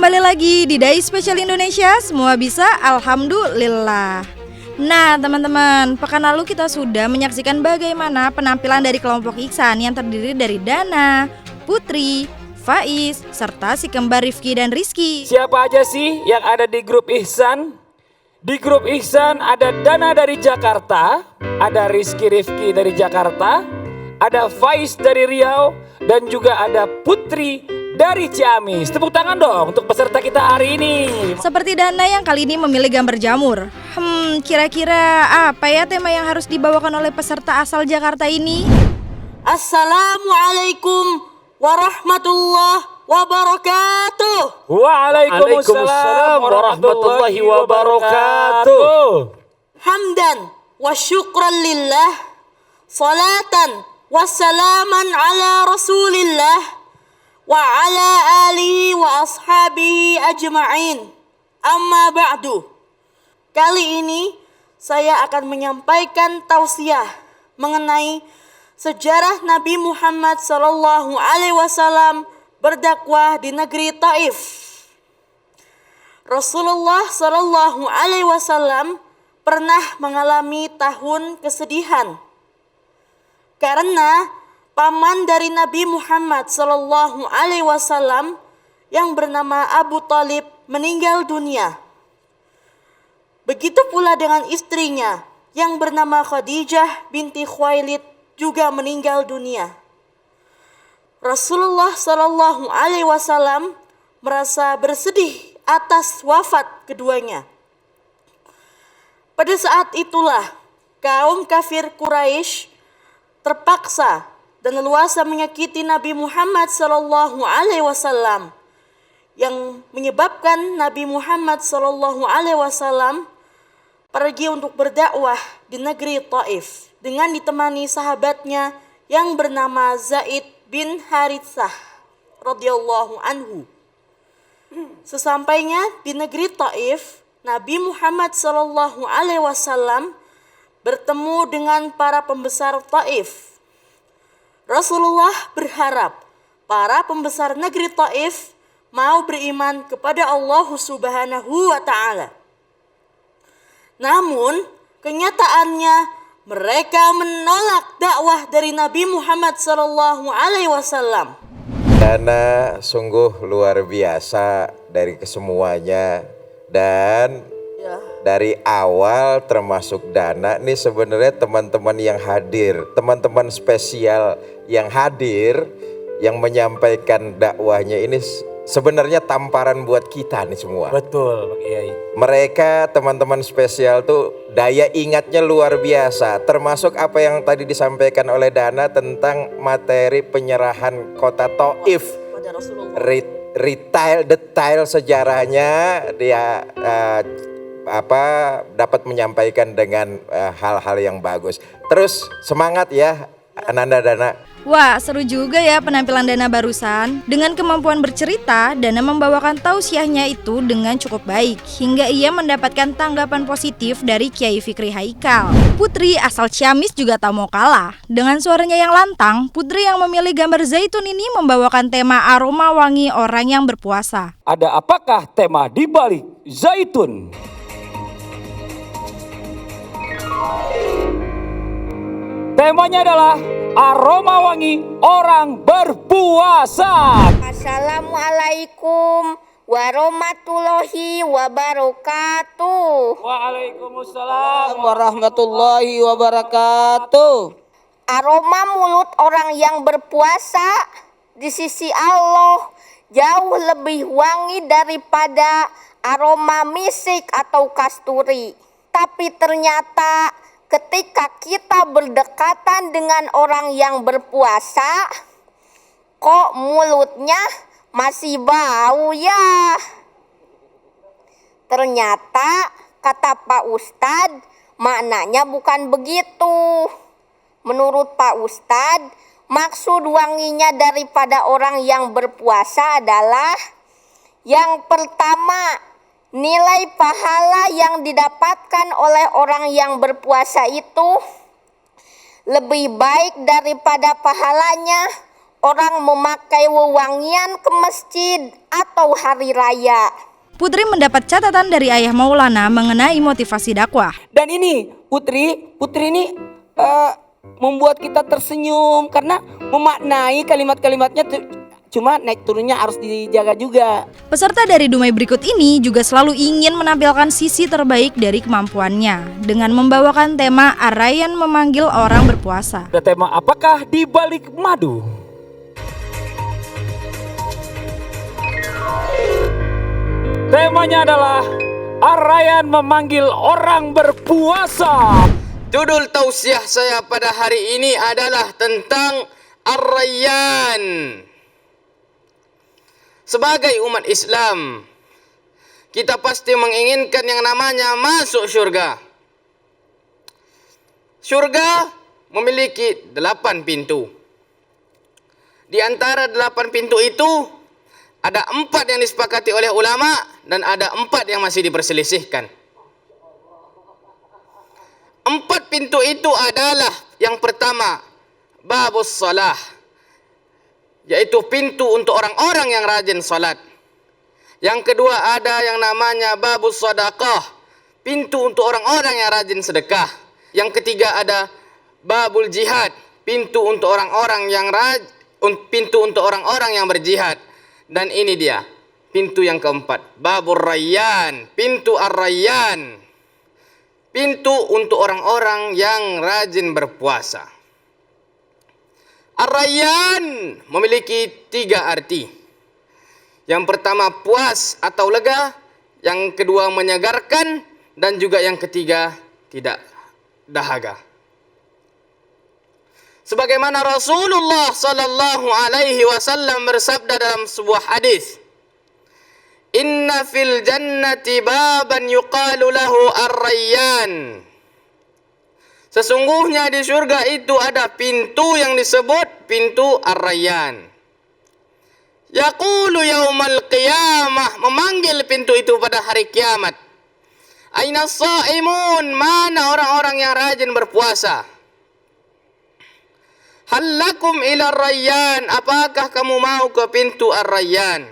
Kembali lagi di Dai Spesial Indonesia, semua bisa, alhamdulillah. Nah teman-teman, pekan lalu kita sudah menyaksikan bagaimana penampilan dari kelompok Ihsan yang terdiri dari Dana, Putri, Faiz, serta si kembar Rifki dan Rizky. Siapa aja sih yang ada di grup Ihsan? Di grup Ihsan ada Dana dari Jakarta, ada Rizky Rifki dari Jakarta, ada Faiz dari Riau, dan juga ada Putri dari Ciamis. Tepuk tangan dong untuk peserta kita hari ini. Seperti Dana yang kali ini memilih gambar jamur. Kira-kira apa ya tema yang harus dibawakan oleh peserta asal Jakarta ini? Assalamualaikum warahmatullahi wabarakatuh. Waalaikumsalam warahmatullahi wabarakatuh. Hamdan wa syukran lillah, salatan wassalaman ala rasulillah wa ala alihi wa ashabihi ajma'in. Amma ba'du. Kali ini saya akan menyampaikan tausiah mengenai sejarah Nabi Muhammad SAW berdakwah di negeri Taif. Rasulullah SAW pernah mengalami tahun kesedihan karena paman dari Nabi Muhammad SAW yang bernama Abu Talib meninggal dunia. Begitu pula dengan istrinya yang bernama Khadijah binti Khuwailid juga meninggal dunia. Rasulullah SAW merasa bersedih atas wafat keduanya. Pada saat itulah kaum kafir Quraisy terpaksa dan leluasa menyakiti Nabi Muhammad SAW yang menyebabkan Nabi Muhammad SAW pergi untuk berdakwah di negeri Taif dengan ditemani sahabatnya yang bernama Zaid bin Haritsah radhiyallahu anhu. Sesampainya di negeri Taif, Nabi Muhammad SAW bertemu dengan para pembesar Taif. Rasulullah berharap para pembesar negeri Taif mau beriman kepada Allah Subhanahu wa Ta'ala. Namun, kenyataannya mereka menolak dakwah dari Nabi Muhammad SAW. Dana sungguh luar biasa dari kesemuanya, dan dari awal termasuk Dana nih sebenarnya teman-teman yang hadir, teman-teman spesial yang hadir, yang menyampaikan dakwahnya ini sebenarnya tamparan buat kita nih semua. Betul, Pak Kiai. Mereka teman-teman spesial tuh daya ingatnya luar biasa, termasuk apa yang tadi disampaikan oleh Dana tentang materi penyerahan kota Taif. Detail sejarahnya dia dapat menyampaikan dengan hal-hal yang bagus. Terus semangat ya Ananda Dana. Wah, seru juga ya penampilan Dana barusan. Dengan kemampuan bercerita, Dana membawakan tausiahnya itu dengan cukup baik, hingga ia mendapatkan tanggapan positif dari Kiai Fikri Haikal. Putri asal Ciamis juga tak mau kalah. Dengan suaranya yang lantang, Putri yang memilih gambar zaitun ini membawakan tema aroma wangi orang yang berpuasa. Ada apakah tema di balik zaitun? Temanya adalah aroma wangi orang berpuasa. Assalamualaikum warahmatullahi wabarakatuh. Waalaikumsalam warahmatullahi wabarakatuh. Aroma mulut orang yang berpuasa di sisi Allah jauh lebih wangi daripada aroma misik atau kasturi. Tapi ternyata ketika kita berdekatan dengan orang yang berpuasa, kok mulutnya masih bau ya? Ternyata kata Pak Ustadz, maknanya bukan begitu. Menurut Pak Ustadz, maksud wanginya daripada orang yang berpuasa adalah yang pertama, nilai pahala yang didapatkan oleh orang yang berpuasa itu lebih baik daripada pahalanya orang memakai wewangian ke masjid atau hari raya. Putri mendapat catatan dari ayah Maulana mengenai motivasi dakwah. Dan ini Putri ini membuat kita tersenyum karena memaknai kalimat-kalimatnya, cuma naik turunnya harus dijaga juga. Peserta dari Dumai berikut ini juga selalu ingin menampilkan sisi terbaik dari kemampuannya dengan membawakan tema Ar-Rayyan memanggil orang berpuasa. Ada tema apakah di balik madu? Temanya adalah Ar-Rayyan memanggil orang berpuasa. Judul tausiah saya pada hari ini adalah tentang Ar-Rayyan. Sebagai umat Islam, kita pasti menginginkan yang namanya masuk syurga. Syurga memiliki 8 pintu. Di antara 8 pintu itu, ada 4 yang disepakati oleh ulama dan ada 4 yang masih diperselisihkan. 4 pintu itu adalah yang pertama, babus salah, yaitu pintu untuk orang-orang yang rajin salat. Yang kedua ada yang namanya babus sadaqah, pintu untuk orang-orang yang rajin sedekah. Yang ketiga ada babul jihad, pintu untuk orang-orang yang berjihad. Dan ini dia, pintu yang keempat, babur rayyan, pintu ar-rayyan, pintu untuk orang-orang yang rajin berpuasa. Ar-Rayyan memiliki 3 arti. Yang pertama puas atau lega, yang kedua menyegarkan, dan juga yang ketiga tidak dahaga. Sebagaimana Rasulullah sallallahu alaihi wasallam bersabda dalam sebuah hadis, "Inna fil jannati baban yuqalu lahu Ar-Rayyan." Sesungguhnya di surga itu ada pintu yang disebut pintu Ar-Rayyan. Yaqulu yaumal qiyamah, memanggil pintu itu pada hari kiamat. Aina shaimun, mana orang-orang yang rajin berpuasa? Hal lakum ila Ar-Rayyan, apakah kamu mau ke pintu Ar-Rayyan?